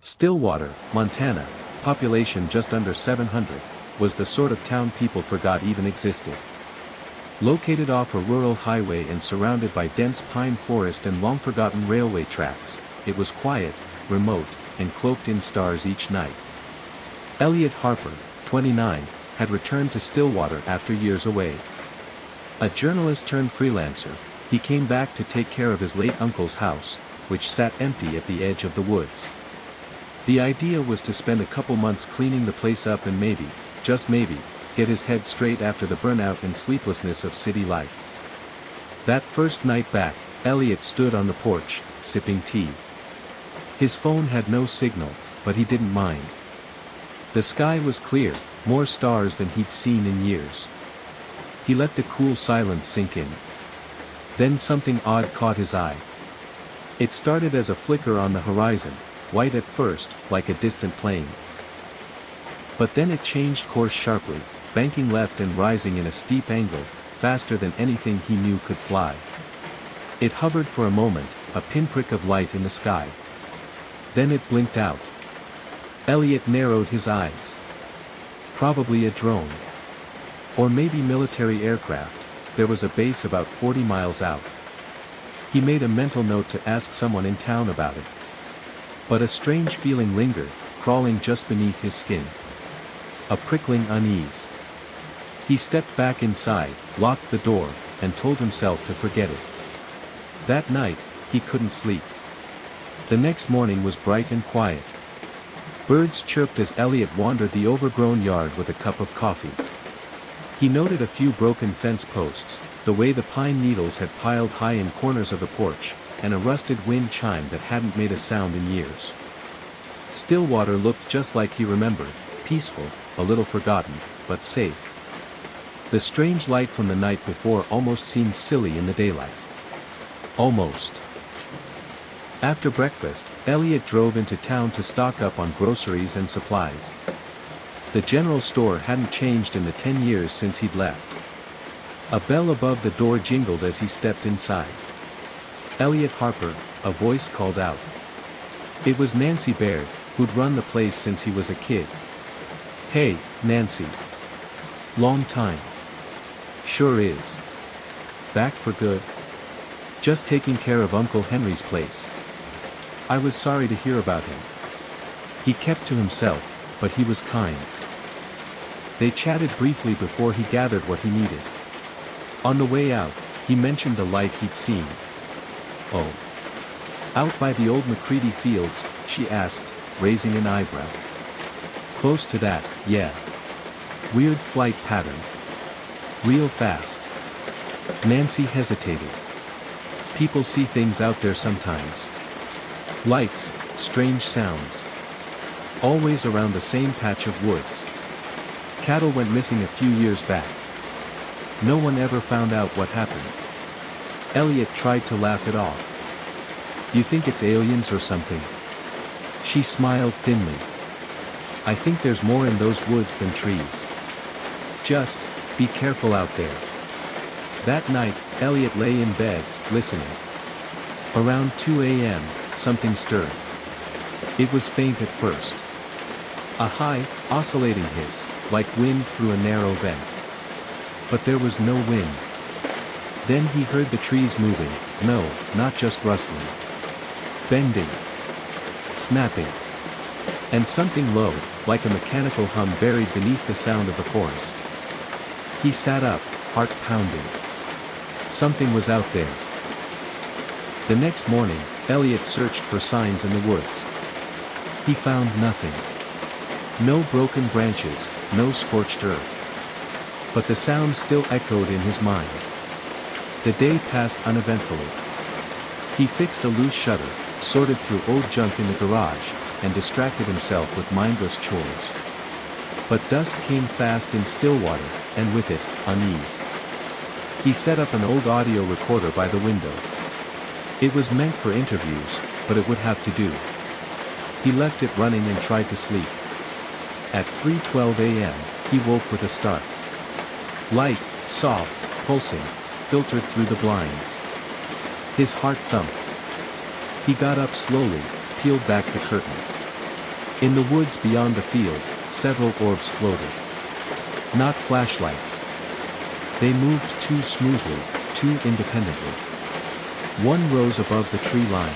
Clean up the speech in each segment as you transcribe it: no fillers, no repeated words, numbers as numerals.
Stillwater, Montana, population just under 700, was the sort of town people forgot even existed. Located off a rural highway and surrounded by dense pine forest and long-forgotten railway tracks, it was quiet, remote, and cloaked in stars each night. Elliot Harper, 29, had returned to Stillwater after years away. A journalist turned freelancer, he came back to take care of his late uncle's house, which sat empty at the edge of the woods. The idea was to spend a couple months cleaning the place up and maybe, just maybe, get his head straight after the burnout and sleeplessness of city life. That first night back, Elliot stood on the porch, sipping tea. His phone had no signal, but he didn't mind. The sky was clear, more stars than he'd seen in years. He let the cool silence sink in. Then something odd caught his eye. It started as a flicker on the horizon, white at first, like a distant plane. But then it changed course sharply, banking left and rising in a steep angle, faster than anything he knew could fly. It hovered for a moment, a pinprick of light in the sky. Then it blinked out. Elliot narrowed his eyes. Probably a drone. Or maybe military aircraft. There was a base about 40 miles out. He made a mental note to ask someone in town about it. But a strange feeling lingered, crawling just beneath his skin. A prickling unease. He stepped back inside, locked the door, and told himself to forget it. That night, he couldn't sleep. The next morning was bright and quiet. Birds chirped as Elliot wandered the overgrown yard with a cup of coffee. He noted a few broken fence posts, the way the pine needles had piled high in corners of the porch, and a rusted wind chime that hadn't made a sound in years. Stillwater looked just like he remembered, peaceful, a little forgotten, but safe. The strange light from the night before almost seemed silly in the daylight. Almost. After breakfast, Elliot drove into town to stock up on groceries and supplies. The general store hadn't changed in the 10 years since he'd left. A bell above the door jingled as he stepped inside. Elliot Harper, a voice called out. It was Nancy Baird, who'd run the place since he was a kid. Hey, Nancy. Long time. Sure is. Back for good? Just taking care of Uncle Henry's place. I was sorry to hear about him. He kept to himself, but he was kind. They chatted briefly before he gathered what he needed. On the way out, he mentioned the light he'd seen. Oh. Out by the old McCready fields, she asked, raising an eyebrow. Close to that, yeah. Weird flight pattern. Real fast. Nancy hesitated. People see things out there sometimes. Lights, strange sounds. Always around the same patch of woods. Cattle went missing a few years back. No one ever found out what happened. Elliot tried to laugh it off. You think it's aliens or something? She smiled thinly. I think there's more in those woods than trees. Just, be careful out there. That night, Elliot lay in bed, listening. Around 2 a.m., something stirred. It was faint at first. A high, oscillating hiss, like wind through a narrow vent. But there was no wind. Then he heard the trees moving, no, not just rustling. Bending. Snapping. And something low, like a mechanical hum buried beneath the sound of the forest. He sat up, heart pounding. Something was out there. The next morning, Elliot searched for signs in the woods. He found nothing. No broken branches, no scorched earth. But the sound still echoed in his mind. The day passed uneventfully. He fixed a loose shutter, sorted through old junk in the garage, and distracted himself with mindless chores. But dusk came fast in Stillwater, and with it, unease. He set up an old audio recorder by the window. It was meant for interviews, but it would have to do. He left it running and tried to sleep. At 3:12 a.m., he woke with a start. Light, soft, pulsing, filtered through the blinds. His heart thumped. He got up slowly, peeled back the curtain. In the woods beyond the field, several orbs floated. Not flashlights. They moved too smoothly, too independently. One rose above the tree line.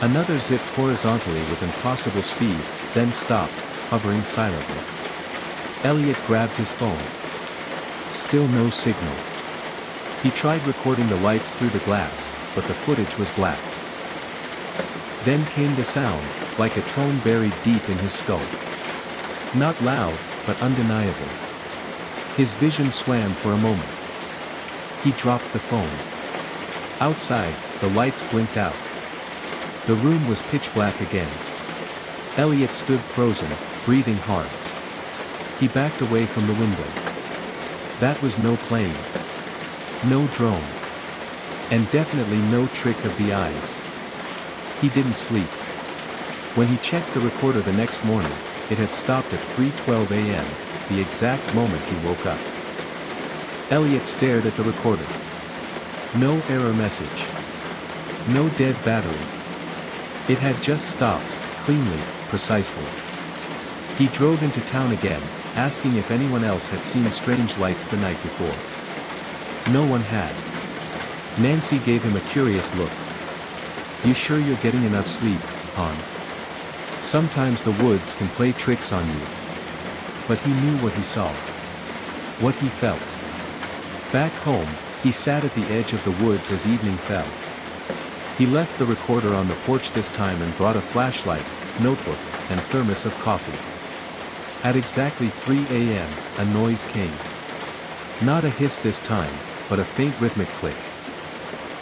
Another zipped horizontally with impossible speed, then stopped, hovering silently. Elliot grabbed his phone. Still no signal. He tried recording the lights through the glass, but the footage was black. Then came the sound, like a tone buried deep in his skull. Not loud, but undeniable. His vision swam for a moment. He dropped the phone. Outside, the lights blinked out. The room was pitch black again. Elliot stood frozen, breathing hard. He backed away from the window. That was no plane. No drone. And definitely no trick of the eyes. He didn't sleep. When he checked the recorder the next morning, it had stopped at 3:12 a.m., the exact moment he woke up. Elliot stared at the recorder. No error message. No dead battery. It had just stopped, cleanly, precisely. He drove into town again, asking if anyone else had seen strange lights the night before. No one had. Nancy gave him a curious look. "You sure you're getting enough sleep, hon? Sometimes the woods can play tricks on you." But he knew what he saw. What he felt. Back home, he sat at the edge of the woods as evening fell. He left the recorder on the porch this time and brought a flashlight, notebook, and thermos of coffee. At exactly 3 a.m., a noise came. Not a hiss this time, but a faint rhythmic click.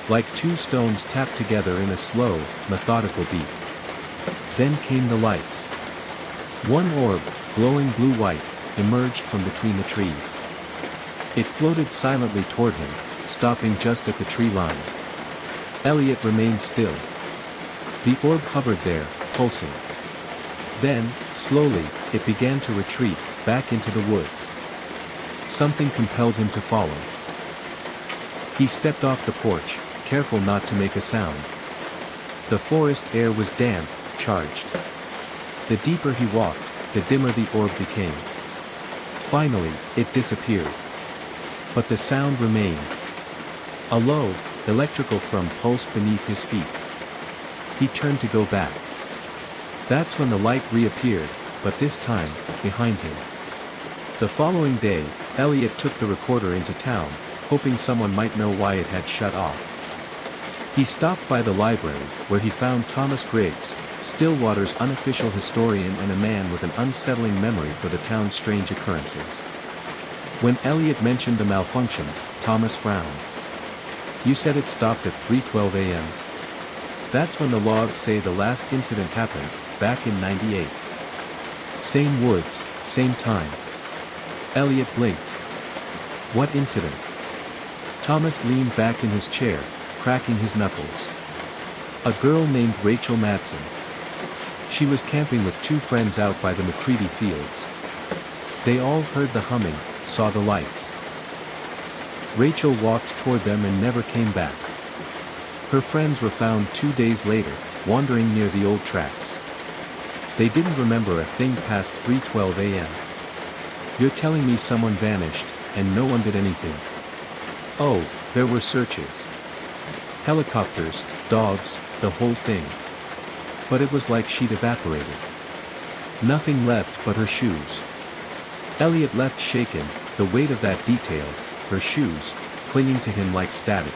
Like two stones tapped together in a slow, methodical beat. Then came the lights. One orb, glowing blue-white, emerged from between the trees. It floated silently toward him, stopping just at the tree line. Elliot remained still. The orb hovered there, pulsing. Then, slowly, it began to retreat, back into the woods. Something compelled him to follow. He stepped off the porch, careful not to make a sound. The forest air was damp, charged. The deeper he walked, the dimmer the orb became. Finally, it disappeared. But the sound remained. A low, electrical thrum pulsed beneath his feet. He turned to go back. That's when the light reappeared, but this time, behind him. The following day, Elliot took the recorder into town, hoping someone might know why it had shut off. He stopped by the library, where he found Thomas Griggs, Stillwater's unofficial historian and a man with an unsettling memory for the town's strange occurrences. When Elliot mentioned the malfunction, Thomas frowned. "You said it stopped at 3:12 a.m. That's when the logs say the last incident happened, back in '98. Same woods, same time." Elliot blinked. "What incident?" Thomas leaned back in his chair, cracking his knuckles. "A girl named Rachel Madsen. She was camping with two friends out by the McCready fields. They all heard the humming, saw the lights. Rachel walked toward them and never came back. Her friends were found 2 days later, wandering near the old tracks. They didn't remember a thing past 3:12 a.m. You're telling me someone vanished, and no one did anything?" "Oh, there were searches. Helicopters, dogs, the whole thing. But it was like she'd evaporated. Nothing left but her shoes." Elliot left shaken, the weight of that detail, her shoes, clinging to him like static.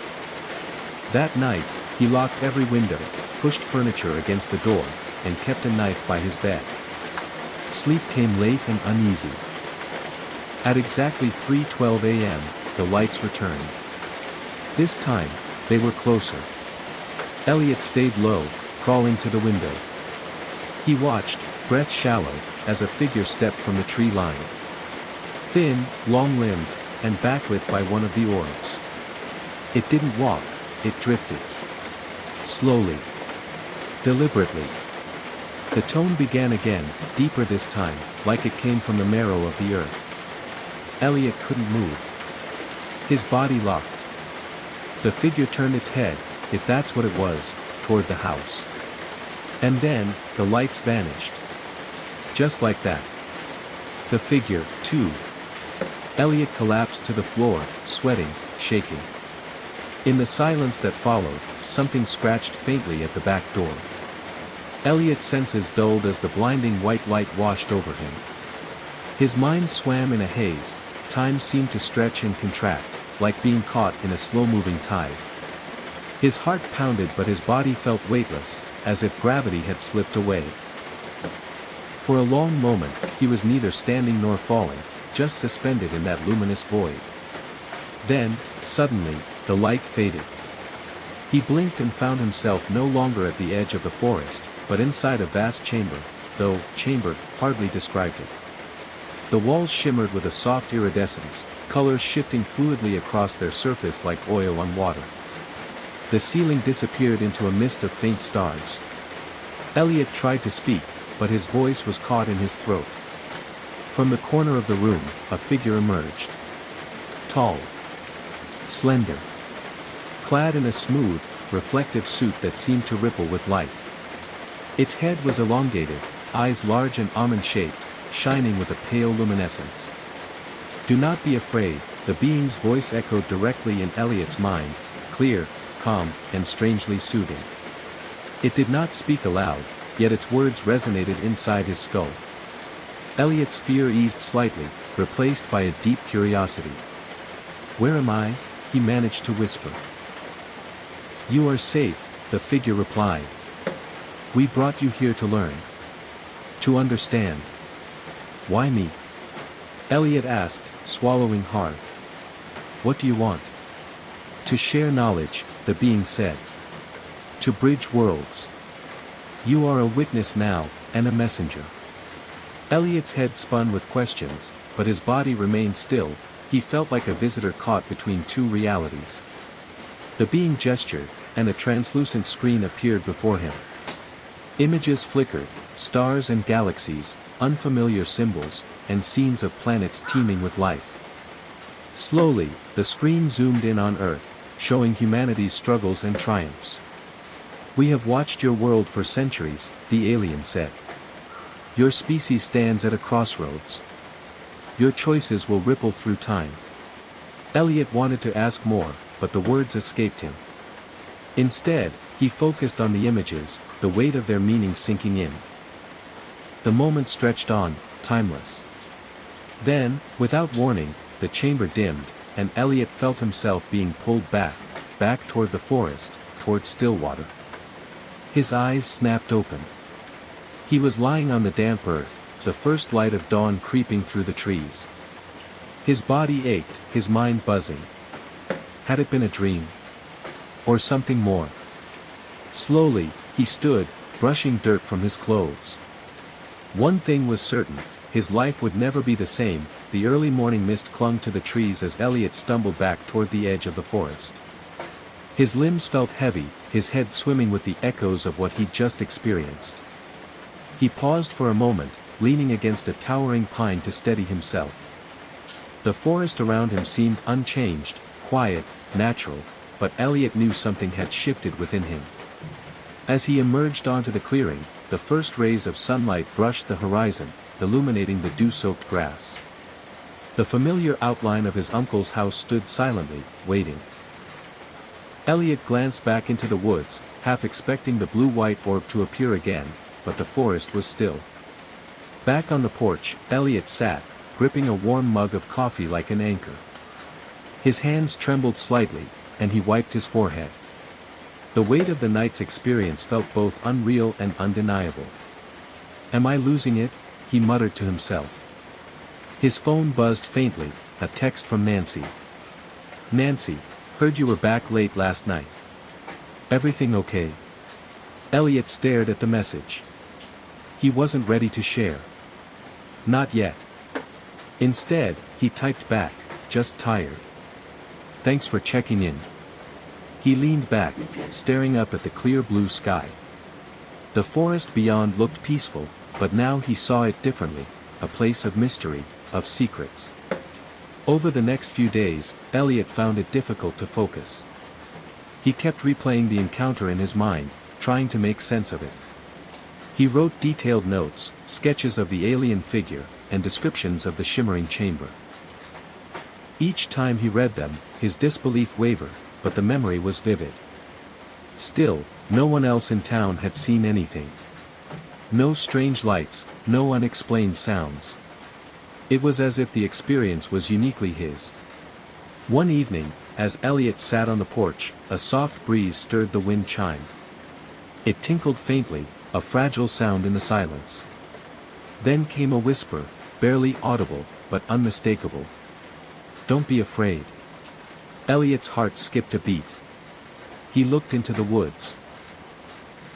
That night, he locked every window, pushed furniture against the door, and kept a knife by his bed. Sleep came late and uneasy. At exactly 3:12 a.m., the lights returned. This time, they were closer. Elliot stayed low, crawling to the window. He watched, breath shallow, as a figure stepped from the tree line. Thin, long-limbed, and backlit by one of the orbs. It didn't walk, it drifted. Slowly. Deliberately. The tone began again, deeper this time, like it came from the marrow of the earth. Elliot couldn't move. His body locked. The figure turned its head, if that's what it was, toward the house. And then, the lights vanished. Just like that. The figure, too. Elliot collapsed to the floor, sweating, shaking. In the silence that followed, something scratched faintly at the back door. Elliot's senses dulled as the blinding white light washed over him. His mind swam in a haze, time seemed to stretch and contract, like being caught in a slow-moving tide. His heart pounded but his body felt weightless, as if gravity had slipped away. For a long moment, he was neither standing nor falling, just suspended in that luminous void. Then, suddenly, the light faded. He blinked and found himself no longer at the edge of the forest, but inside a vast chamber, though chamber hardly described it. The walls shimmered with a soft iridescence, colors shifting fluidly across their surface like oil on water. The ceiling disappeared into a mist of faint stars. Elliot tried to speak, but his voice was caught in his throat. From the corner of the room, a figure emerged. Tall. Slender. Clad in a smooth, reflective suit that seemed to ripple with light. Its head was elongated, eyes large and almond-shaped, shining with a pale luminescence. "Do not be afraid," the being's voice echoed directly in Elliot's mind, clear, calm, and strangely soothing. It did not speak aloud, yet its words resonated inside his skull. Elliot's fear eased slightly, replaced by a deep curiosity. "Where am I?" he managed to whisper. "You are safe," the figure replied. "We brought you here to learn. To understand." "Why me?" Elliot asked, swallowing hard. "What do you want?" "To share knowledge," the being said. "To bridge worlds. You are a witness now, and a messenger." Elliot's head spun with questions, but his body remained still. He felt like a visitor caught between two realities. The being gestured, and a translucent screen appeared before him. Images flickered, stars and galaxies, unfamiliar symbols, and scenes of planets teeming with life. Slowly, the screen zoomed in on Earth, showing humanity's struggles and triumphs. "We have watched your world for centuries," the alien said. "Your species stands at a crossroads. Your choices will ripple through time." Elliot wanted to ask more, but the words escaped him. Instead, he focused on the images, the weight of their meaning sinking in. The moment stretched on, timeless. Then, without warning, the chamber dimmed, and Elliot felt himself being pulled back toward the forest, toward Stillwater. His eyes snapped open. He was lying on the damp earth, the first light of dawn creeping through the trees. His body ached, his mind buzzing. Had it been a dream? Or something more? Slowly, he stood, brushing dirt from his clothes. One thing was certain, his life would never be the same. The early morning mist clung to the trees as Elliot stumbled back toward the edge of the forest. His limbs felt heavy, his head swimming with the echoes of what he'd just experienced. He paused for a moment, leaning against a towering pine to steady himself. The forest around him seemed unchanged, quiet, natural, but Elliot knew something had shifted within him. As he emerged onto the clearing, the first rays of sunlight brushed the horizon, illuminating the dew-soaked grass. The familiar outline of his uncle's house stood silently, waiting. Elliot glanced back into the woods, half expecting the blue-white orb to appear again, but the forest was still. Back on the porch, Elliot sat, gripping a warm mug of coffee like an anchor. His hands trembled slightly, and he wiped his forehead. The weight of the night's experience felt both unreal and undeniable. "Am I losing it?" he muttered to himself. His phone buzzed faintly, a text from Nancy. "Nancy, heard you were back late last night. Everything okay?" Elliot stared at the message. He wasn't ready to share. Not yet. Instead, he typed back, "Just tired. Thanks for checking in." He leaned back, staring up at the clear blue sky. The forest beyond looked peaceful, but now he saw it differently, a place of mystery, of secrets. Over the next few days, Elliot found it difficult to focus. He kept replaying the encounter in his mind, trying to make sense of it. He wrote detailed notes, sketches of the alien figure, and descriptions of the shimmering chamber. Each time he read them, his disbelief wavered, but the memory was vivid. Still, no one else in town had seen anything. No strange lights, no unexplained sounds. It was as if the experience was uniquely his. One evening, as Elliot sat on the porch, a soft breeze stirred the wind chime. It tinkled faintly, a fragile sound in the silence. Then came a whisper, barely audible, but unmistakable. "Don't be afraid." Elliot's heart skipped a beat. He looked into the woods.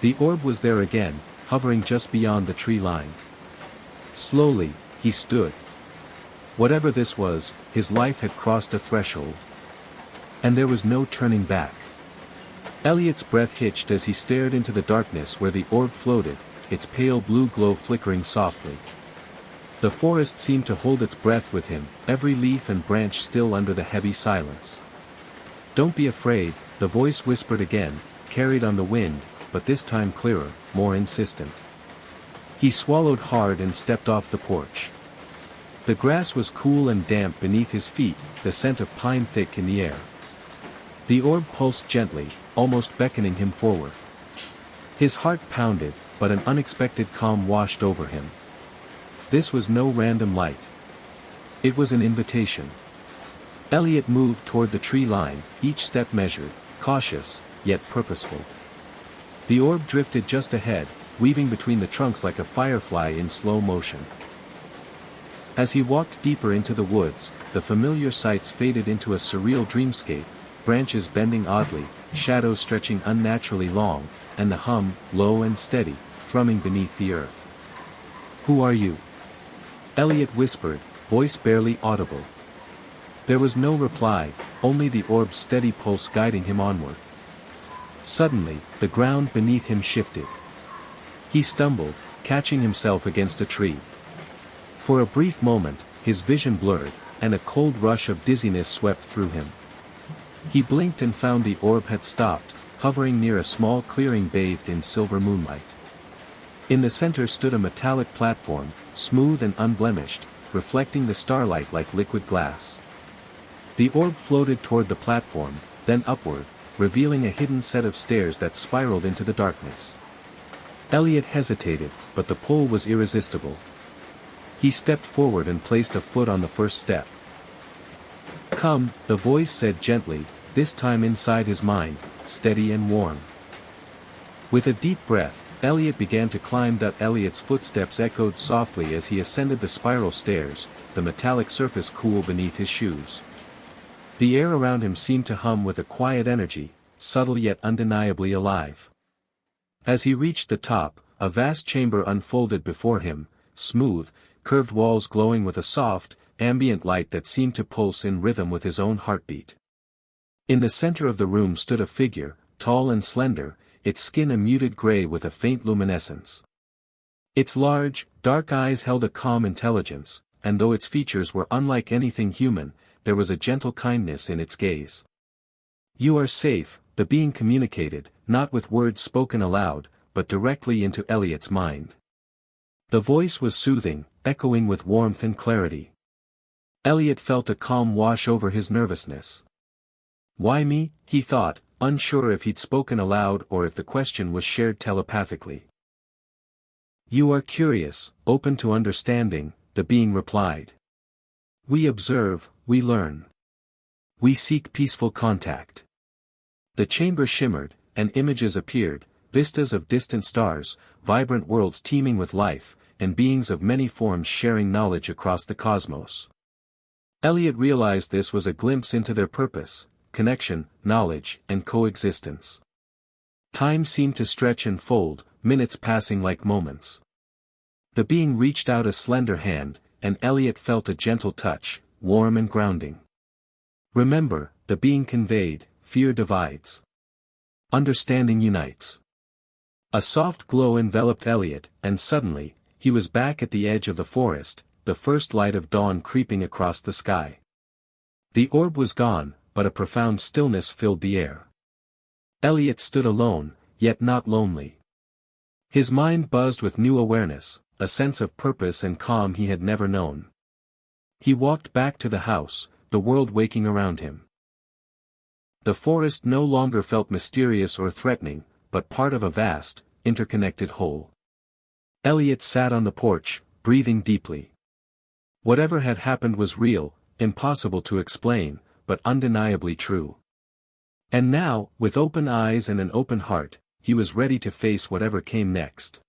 The orb was there again, hovering just beyond the tree line. Slowly, he stood. Whatever this was, his life had crossed a threshold. And there was no turning back. Elliot's breath hitched as he stared into the darkness where the orb floated, its pale blue glow flickering softly. The forest seemed to hold its breath with him, every leaf and branch still under the heavy silence. "Don't be afraid," the voice whispered again, carried on the wind, but this time clearer, more insistent. He swallowed hard and stepped off the porch. The grass was cool and damp beneath his feet, the scent of pine thick in the air. The orb pulsed gently, almost beckoning him forward. His heart pounded, but an unexpected calm washed over him. This was no random light. It was an invitation. Elliot moved toward the tree line, each step measured, cautious, yet purposeful. The orb drifted just ahead, weaving between the trunks like a firefly in slow motion. As he walked deeper into the woods, the familiar sights faded into a surreal dreamscape, branches bending oddly, shadows stretching unnaturally long, and the hum, low and steady, thrumming beneath the earth. "Who are you?" Elliot whispered, voice barely audible. There was no reply, only the orb's steady pulse guiding him onward. Suddenly, the ground beneath him shifted. He stumbled, catching himself against a tree. For a brief moment, his vision blurred, and a cold rush of dizziness swept through him. He blinked and found the orb had stopped, hovering near a small clearing bathed in silver moonlight. In the center stood a metallic platform, smooth and unblemished, reflecting the starlight like liquid glass. The orb floated toward the platform, then upward, revealing a hidden set of stairs that spiraled into the darkness. Elliot hesitated, but the pull was irresistible. He stepped forward and placed a foot on the first step. "Come," the voice said gently, this time inside his mind, steady and warm. With a deep breath, Elliot began to climb. Elliot's footsteps echoed softly as he ascended the spiral stairs, the metallic surface cool beneath his shoes. The air around him seemed to hum with a quiet energy, subtle yet undeniably alive. As he reached the top, a vast chamber unfolded before him, smooth, curved walls glowing with a soft, ambient light that seemed to pulse in rhythm with his own heartbeat. In the center of the room stood a figure, tall and slender, its skin a muted gray with a faint luminescence. Its large, dark eyes held a calm intelligence, and though its features were unlike anything human, there was a gentle kindness in its gaze. "You are safe," the being communicated, not with words spoken aloud, but directly into Elliot's mind. The voice was soothing, echoing with warmth and clarity. Elliot felt a calm wash over his nervousness. "Why me?" he thought, unsure if he'd spoken aloud or if the question was shared telepathically. "You are curious, open to understanding," the being replied. "We observe, we learn. We seek peaceful contact." The chamber shimmered, and images appeared, vistas of distant stars, vibrant worlds teeming with life, and beings of many forms sharing knowledge across the cosmos. Elliot realized this was a glimpse into their purpose, connection, knowledge, and coexistence. Time seemed to stretch and fold, minutes passing like moments. The being reached out a slender hand, and Elliot felt a gentle touch, warm and grounding. "Remember," the being conveyed, "fear divides. Understanding unites." A soft glow enveloped Elliot, and suddenly, he was back at the edge of the forest, the first light of dawn creeping across the sky. The orb was gone, but a profound stillness filled the air. Elliot stood alone, yet not lonely. His mind buzzed with new awareness, a sense of purpose and calm he had never known. He walked back to the house, the world waking around him. The forest no longer felt mysterious or threatening, but part of a vast, interconnected whole. Elliot sat on the porch, breathing deeply. Whatever had happened was real, impossible to explain, but undeniably true. And now, with open eyes and an open heart, he was ready to face whatever came next.